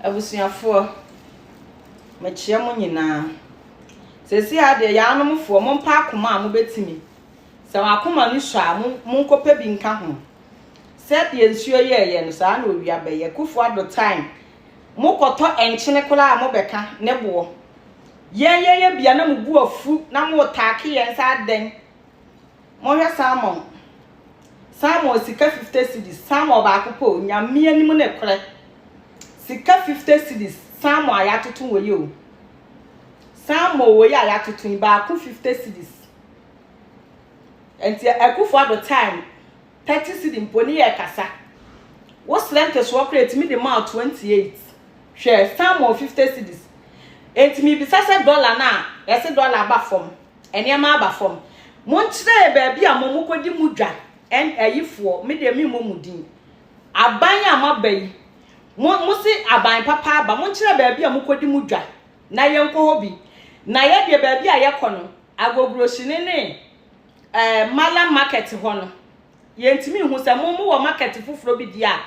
abusuafo mechia mo nyina sesi ade ya anomfo mo mpa akoma a mo betimi se wakoma no so a mo nkopa bi nka ho set ye nsuo ye no saa na owia be ye kufu ado time mo koto enchene kola a mo beka ne bo ye bia na mo bu afu na mo taake ye nsa den mo hwe Salmon sika 50 cedis Salmon ba akopo nyame anim ne kore sika 50 cedis Salmon ayatoto wo ye o Salmon wo ye ayatoto ba ko 50 cedis enti akufo ado time 30 cedis mponi ye kasa wo slente so operate me the mouth 28 share Salmon 50 cedis enti mi bisa se dollar na ese dollar ba fom ene ma ba fom mo nkyere ba bia mo kodi mudwa en ayifo me de mi momudin aban amabai mo si aban papa ba mo nkyere ba bia mo kodi mudwa na yenko hobi na ye de ba bia ye kono agogoroshine ne mala market ho no yentimi hu se mo wo market fufuro bi dia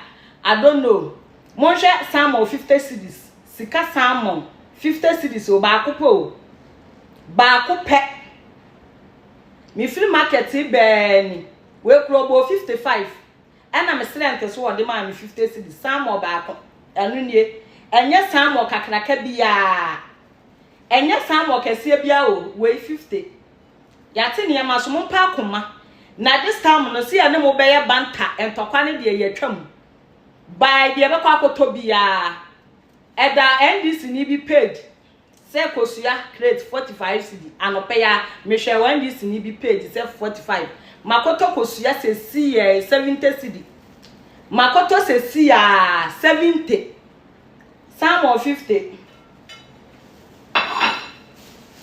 I don't know mo hwe Salmon 50 cedis sika Salmon 50 cedis o ba akopo ba akopɛ mi free market be we krobo 55 ana me strength so wode ma me 50 cedis Salmon ba akɔ enu nie enye Salmon kakraka bia enye Salmon kese bia o we 50 yate ne ma so mo pa akoma na this time no see ane mo be ye banta entokwa ne de ye twam by de be kwa akoto bia eda NDC ni bi page say kwasia create 45 cedi anope ya me hwe wan NDC ni bi page say 45 makoto kwasia se si 70 cedi makoto se si 70 Salmon 50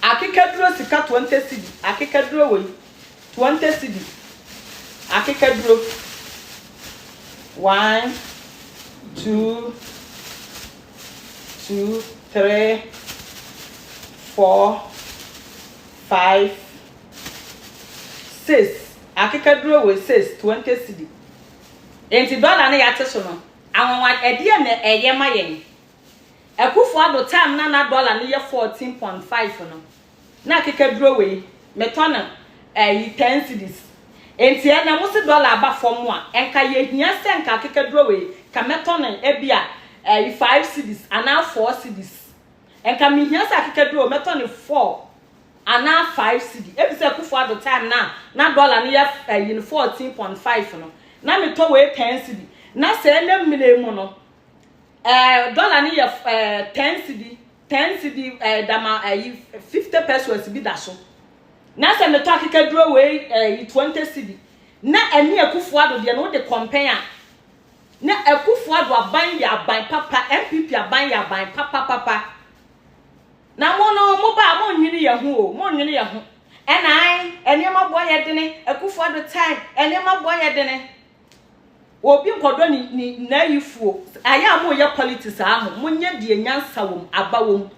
akikaduro sika 20 cedi akikaduro we 20 cedi akikaduro 1 2 3 4 5 6 akikaduro we 6 20 cedi enti dollar na yate so no awon ede na eye mayen akufo ado time na dollar na ye 14.5 no na akikaduro we metona 10 cedis enti na mo se dollar ba fom a enka ye hia se enka akikaduro we ka metona ebia 5 cedis ana 4 cedis enka mi hia se akikaduro metona 4 ana 5 cedi ebise akufo ado time na dollar na ye 14.5 no na me to we 10 cedi na se na mmile mu no dollar na ye 10 cedi dama 50 pesos bi da so na se me to akikaduro we 20 cedi na eni akufo ado de no de compare na akufo ado aban ya aban papa NPP aban ya aban papa na mo no mo ba mo nwini ye ho o mo nwini ye ho enai enema boye dene akufo ado time enema boye dene obi nkodo ni na yifuo aya mo ye politics ahụ mo nya die nyansa wom abawom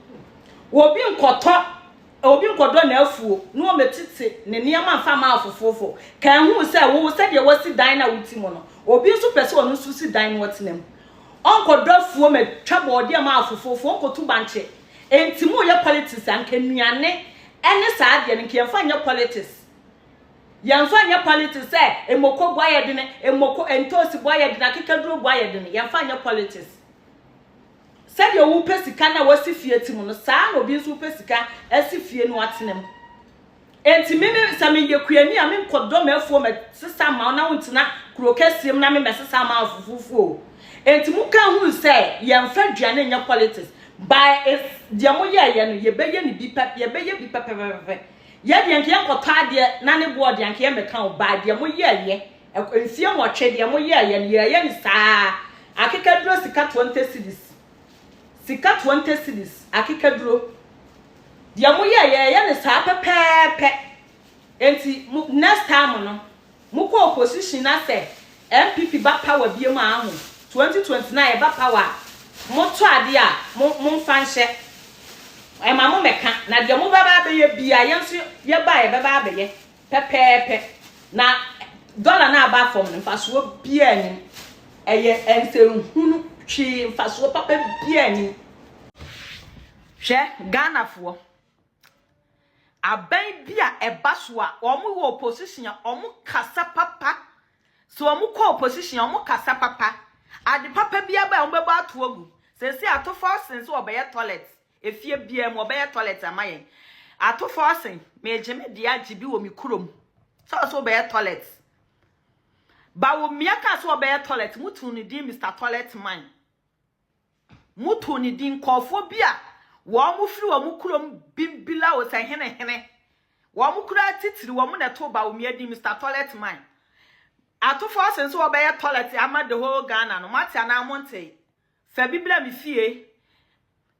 obi nkodo na afuo no metete ne niam amfa ma afofofo kan hu se wo se de wasi dan na wuti mo no obi nso pese onu nso si dan wotenem onkodo afuo me twabo de ma afofofo onkotu banche enti mo ye politics anka nuane ene saa de ne kiemfa nya politics yamfa nya politics emoko boye de ne emoko entosi boye de na kekaduro boye de ne yamfa nya politics said your wu pesika na wasi fie timu no saa na obi nso pesika asi fie no atenem enti me same ye kuani a me nkodo mafuo me sesa ma na wontina kurokasiem na me mesesa ma afufuo enti mu kan hu say yamfa duane nya politics by dia mo ye no ye beye ni bi pep ye beye bi pepepepe ye de nke yankota ade na ne board de nke me kan ba dia mo ye enfie mo twe dia mo ye ni saa akekaduro sika 20 cedis sika 20 cedis akikaduro dia mo ye ne saa pepepe enti next time no mo ko opposition na say NPP ba power bi ma ahu 2029 ba power mo to ade a mo fanhye e ma mo meka na dia mo ba be ye bia yenso ye ba ye ba be ye pepepe na dollar na ba fom no fa so bia ni eye ense hunu twi faso papa bia ni hwe Ghana fo aban bia eba so a omo wo opposition a omo kasa papa so omo ko opposition omo kasa papa ade papa bia ba omo beba ato agu se ato forcing so obeye toilet efie bia mo obeye toilet amayen ato forcing meje me dia gibi wo mi kurom so obeye toilet ba wo miaka so obeye toilet mutu ni din Mr Toilet Man mutu ni din kofo bia wo mu firi wo mu kurom bimbila wo se hene wo mu kura titiri wo mu na to ba wo miadi Mr Toilet Man ato forcing so obeye toilet ama the whole Ghana no matia na monte fa bibla mi fie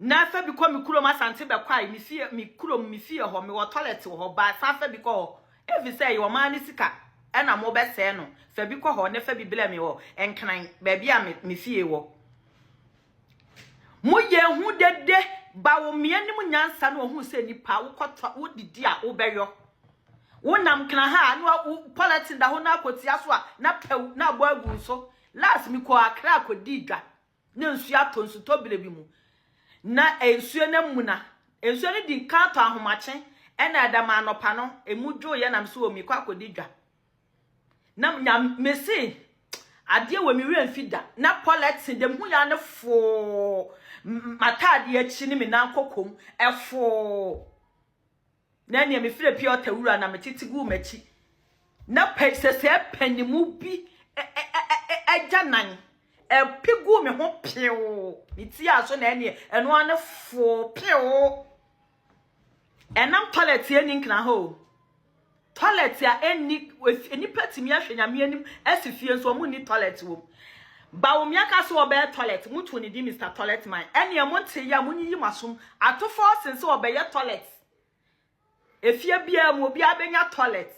na fa bi ko mi kurom asante be kwai mi fie mi kurom mi fie ho mi wo toilet ho ba fa fa bi ko every say wo man sika ena mo be se no fa bi ko ho ne fa bibla mi wo enkran ba bia mi fie wo mo ye hu dede ba wo mianim nyansa no hu se nipa wo kotwa wo didi a wo beyo wo nam kna ha no politin da ho na akotia so a na pew na abo agu so last mi ko akra akodi dwa na nsu atonsu to bile bi mu na ensuo na muna ensuo ni di kanto ahomache ena adama anopa no emudwo ye nam so mi ko akodi dwa na mesi ade we mi wi mfida na politin dem hu ya ne fo matade achi ni me nan kokom efo na ne me fire pia otawura na metitigu machi na pesese panimu bi ajanan pigu me ho pew miti aso na ene eno ane fo pew enam toilet eni nkna ho toilet ya eni patimi ahwenyame anim asifie nso mu ni toilet wo ba wo miaka so obe toilet mutu ni di Mr Toilet Man ene e monte ya munyi masom atofo sense obeye toilet efie bia mu obi abenya toilet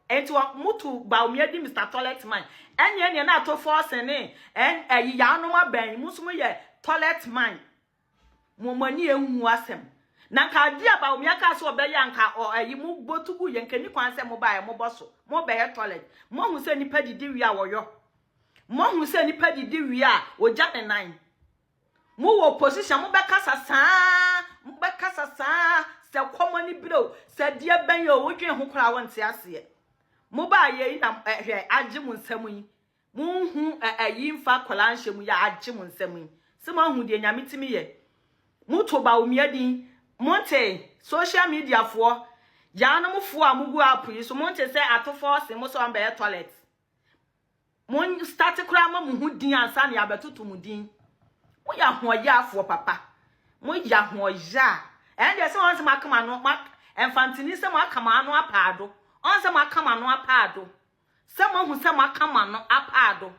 enti mutu ba wo miadi Mr Toilet Man ene na atofo sene ya no maban musum ye Toilet Man momani ehu asem na ka dia ba wo miaka so obeye anka mu botugu ye nkani kwanse mo ba ye mo boso mo beye toilet mo hu se nipa didi wi a woyo mo hu se nipa didi wi a oja ne nan mo wo position mo be kasa saa se komani bro se dia ben yo wodwen ho kora wonte ase mo ba ye na hwe age mu nsam yi mo hu ayi mfa kola nhye mu ya age mu nsam yi se mo hu de nyame timi ye mo to ba omiadin monte social media fo ya no mo fo amugu app yi so monte se atofo se mo so am be toilet mon start kura ma mu hu din ansa na ya betutu mu din mo ya hoya afo papa mo ya hoya and se won se makama no enfantini se mo akama no apado on se mo akama no apado se mo hu se mo akama no apado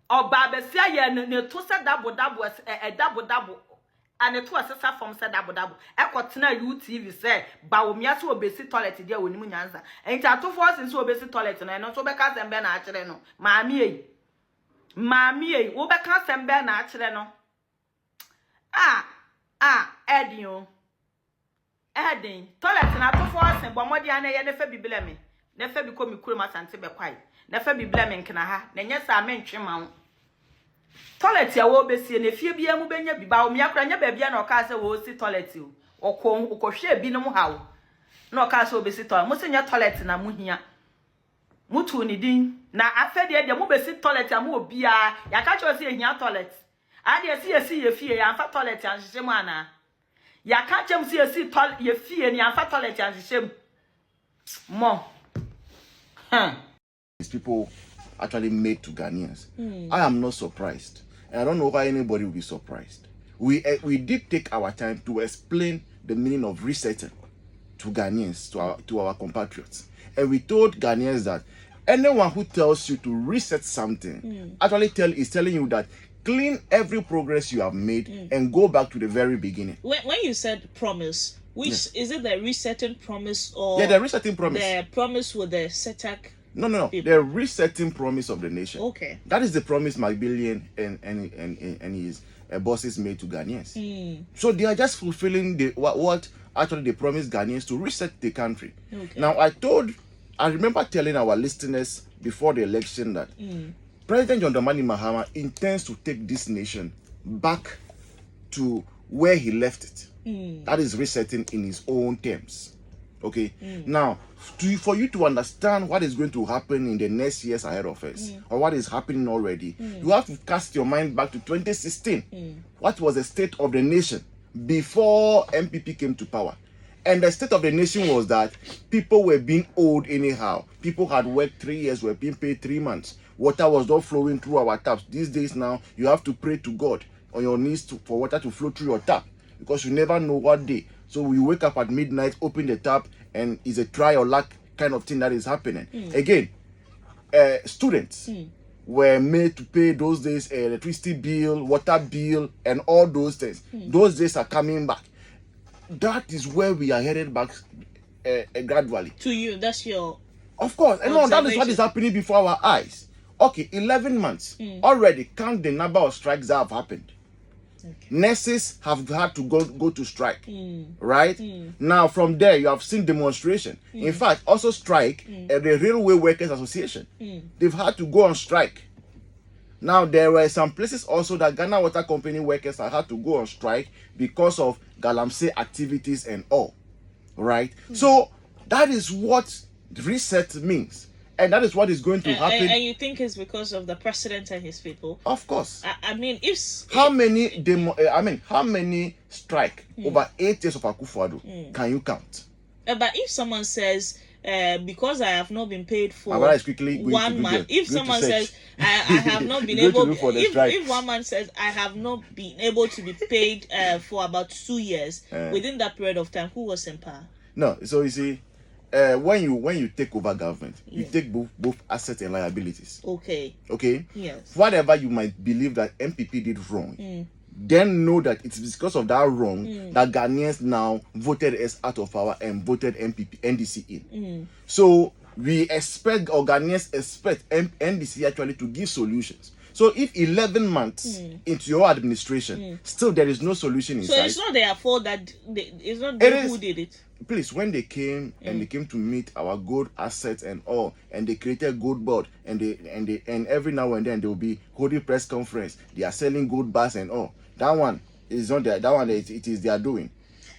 oba be se ye ne to se double double and to asesa from se double ekotena UTV se ba wo mia se obesi toilet dia wonimu nyanza enti atofo se obesi toilet no so be ka sembe na akere no maami ei wo be ka sembe na akere no Edin toilet na atofo se bomodi ana ye ne fa bibile me ne fa bi ko mi kuro masante be kwai ne fa bibile me nkena ha na nya sa me ntwe ma wo toilet ya wo besie ne fie bia mu benya bi ba wo miakra nya ba bia na oka se wo si toilet o okwohwe bi no mu hawo na oka se obesi toilet mo se nya toilet na mu hia mutu ni din na afede de mo besi toilet ya mo obia ya ka cho se hia toilet ade si ye fie ya fa toilet ya hye mu ana ya ka chem si toilet ye fie ni ya fa toilet ya hye mo these people actually made to Ghanaians. I am not surprised. And I don't know why anybody will be surprised. We did take our time to explain the meaning of resetting to Ghanaians, to our compatriots. And we told Ghanaians that anyone who tells you to reset something actually is telling you that clean every progress you have made and go back to the very beginning. When you said promise, which is it the resetting promise or the resetting promise? The promise with the SETAC. No. The resetting promise of the nation. Okay. That is the promise McBillion and his bosses made to Ghanaians. So they are just fulfilling what actually they promised Ghanaians to reset the country. Okay. Now I remember telling our listeners before the election that President John Dramani Mahama intends to take this nation back to where he left it. That is resetting in his own terms. Okay. Now, for you to understand what is going to happen in the next years ahead of us, or what is happening already, you have to cast your mind back to 2016. What was the state of the nation before NPP came to power? And the state of the nation was that people were being owed anyhow. People had worked 3 years, were being paid 3 months. Water was not flowing through our taps. These days now, you have to pray to God on your knees for water to flow through your tap, because you never know what day. So we wake up at midnight, open the tap, and it's a try or luck kind of thing that is happening. Again, students were made to pay those days electricity bill, water bill, and all those things. Those days are coming back. That is where we are headed back gradually. To you, that's your... Of course. And no, that is what is happening before our eyes. Okay, 11 months. Already count the number of strikes that have happened. Okay. Nurses have had to go to strike. Right? Now, from there, you have seen demonstration. In fact, also strike the Railway Workers Association. They've had to go on strike. Now, there were some places also that Ghana Water Company workers have had to go on strike because of Galamsey activities and all. Right? So, that is what reset means. And that is what is going to happen. And you think it's because of the president and his people? Of course. I mean, how many strike over 8 years of Akufo-Addo can you count? But if someone says, because I have not been paid for 1 month, if someone says I have not been able, if one man says I have not been able to be paid for about 2 years, within that period of time, who was in power? No, so you see, when you take over government, you take both assets and liabilities. Okay. Yes. Whatever you might believe that NPP did wrong, then know that it's because of that wrong that Ghanaians now voted us out of power and voted NDC in. So we expect, or Ghanaians expect NDC actually to give solutions. So if 11 months into your administration, still there is no solution inside. So it's not their fault that it's not they who did it. Please, when they came and they came to meet our gold assets and all, and they created gold board, and every now and then they will be holding press conference. They are selling gold bars and all. That one is not there. That one it is their doing.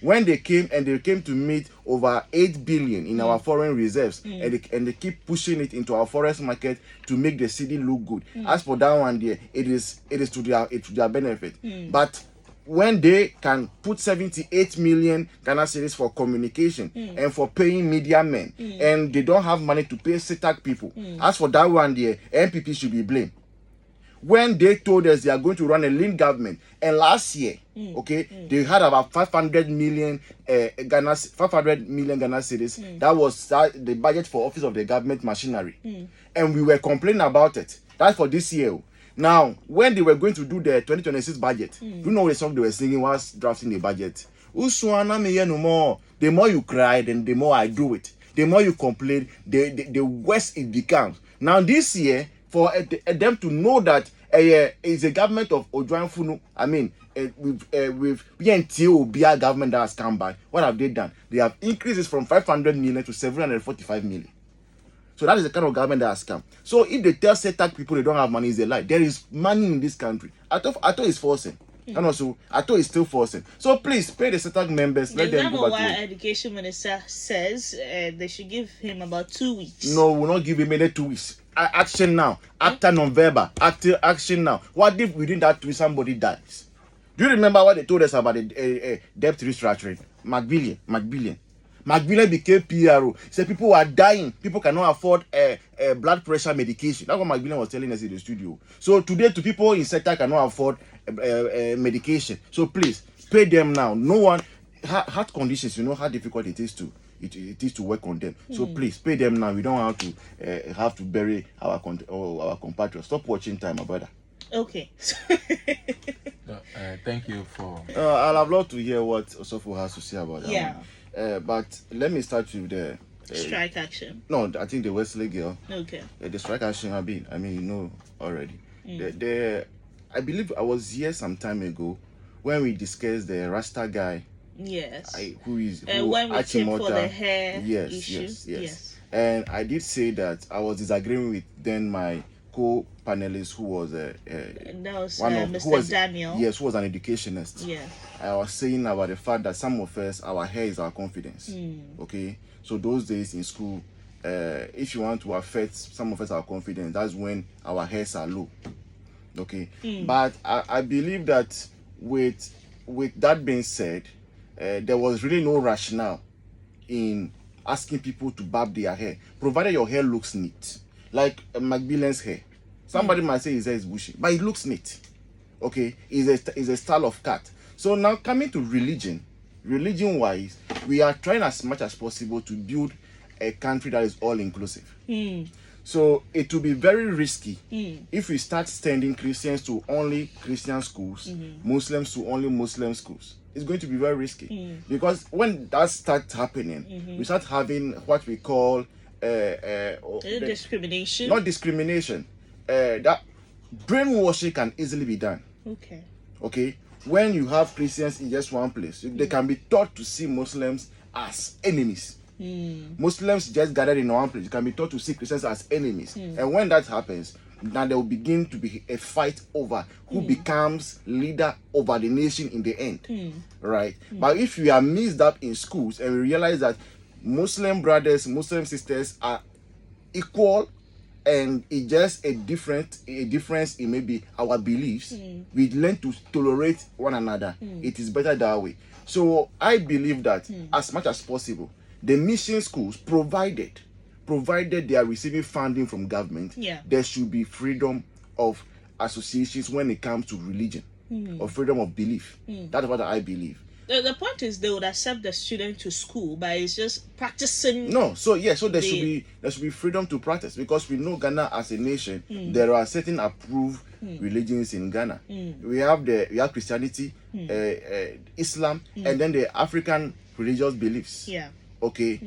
When they came to meet over 8 billion in our foreign reserves, and they keep pushing it into our forest market to make the city look good. As for that one there, it is to their benefit. But when they can put 78 million Ghana cedis for communication and for paying media men, and they don't have money to pay SETAC people, as for that one there, NPP should be blamed. When they told us they are going to run a lean government, and last year, they had about 500 million Ghana cedis. That was the budget for Office of the Government Machinery, and we were complaining about it. That's for this year. Now, when they were going to do the 2026 budget, you know the song they were singing whilst drafting the budget? The more you cry, then the more I do it. The more you complain, the worse it becomes. Now, this year, for them to know that it's a government of Ojuan Funu, I mean, with BNT Obia government that has come back, what have they done? They have increased from 500 million to 745 million. So that is the kind of government that has come. So if they tell SETAC people they don't have money, it's a lie. There is money in this country. I thought it's forcing. And also, I thought it's still forcing. So please, pay the SETAC members. Let them go back to work. Education Minister says they should give him about 2 weeks. No, we'll not give him any 2 weeks. Action now. Actor non-verbal. Action now. What if within that 2 weeks somebody dies? Do you remember what they told us about the debt restructuring? McBillion became PRO. He said people are dying. People cannot afford blood pressure medication. That's what McBillion was telling us in the studio. So today, to people in sector cannot afford medication. So please, pay them now. No one heart conditions. You know how difficult it is to work on them. So please, pay them now. We don't have to bury our compatriots. Stop watching time, my brother. Okay. Thank you for. I'd have loved to hear what Osofo has to say about that. Yeah. But let me start with the strike action. No, I think the Wesley girl. Okay. The strike action have been. I mean, you know already. I believe I was here some time ago when we discussed the Rasta guy. Yes. Who when we came for the hair issue. Yes. And I did say that I was disagreeing with then my co-panelist who was that was one of Mr. Daniel. Yes, who was an educationist. Yeah. I was saying about the fact that some of us, our hair is our confidence. Okay, so those days in school, if you want to affect some of us our confidence, that's when our hairs are low. Okay, but I believe that with that being said, there was really no rationale in asking people to barb their hair, provided your hair looks neat. Like Macmillan's hair, somebody might say his hair is bushy, but it looks neat. Okay, is a style of cut. So now coming to religion wise, we are trying as much as possible to build a country that is all inclusive. So it will be very risky if we start sending Christians to only Christian schools, Muslims to only Muslim schools. It's going to be very risky because when that starts happening, we start having what we call discrimination. Not discrimination. That brainwashing can easily be done. Okay. When you have Christians in just one place, they can be taught to see Muslims as enemies. Muslims just gathered in one place, you can be taught to see Christians as enemies. And when that happens, now there will begin to be a fight over who becomes leader over the nation in the end. Right? But if we are mixed up in schools and we realize that Muslim brothers, Muslim sisters are equal, and it's just a difference in maybe our beliefs, we learn to tolerate one another. It is better that way. So I believe that as much as possible, the mission schools, provided they are receiving funding from government, there should be freedom of associations when it comes to religion, or freedom of belief. That's what I believe. The point is they would accept the student to school, but it's just practicing. No, so there should be freedom to practice, because we know Ghana as a nation, there are certain approved religions in Ghana. We have Christianity, Islam, and then the African religious beliefs. Okay,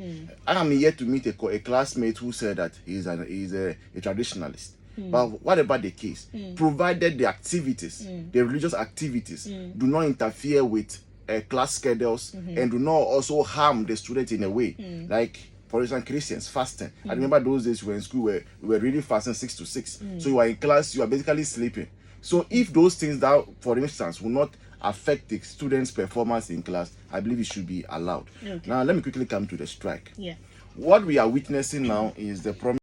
I am yet to meet a classmate who said that he's a traditionalist. But what about the case? Provided the activities, the religious activities, do not interfere with class schedules and do not also harm the student in a way. Like, for instance, Christians fasting. I remember those days we were in school where we were really fasting 6 to 6. So you are in class, you are basically sleeping. So if those things that, for instance, will not affect the students' performance in class, I believe it should be allowed. Now, let me quickly come to the strike. What we are witnessing now is the promise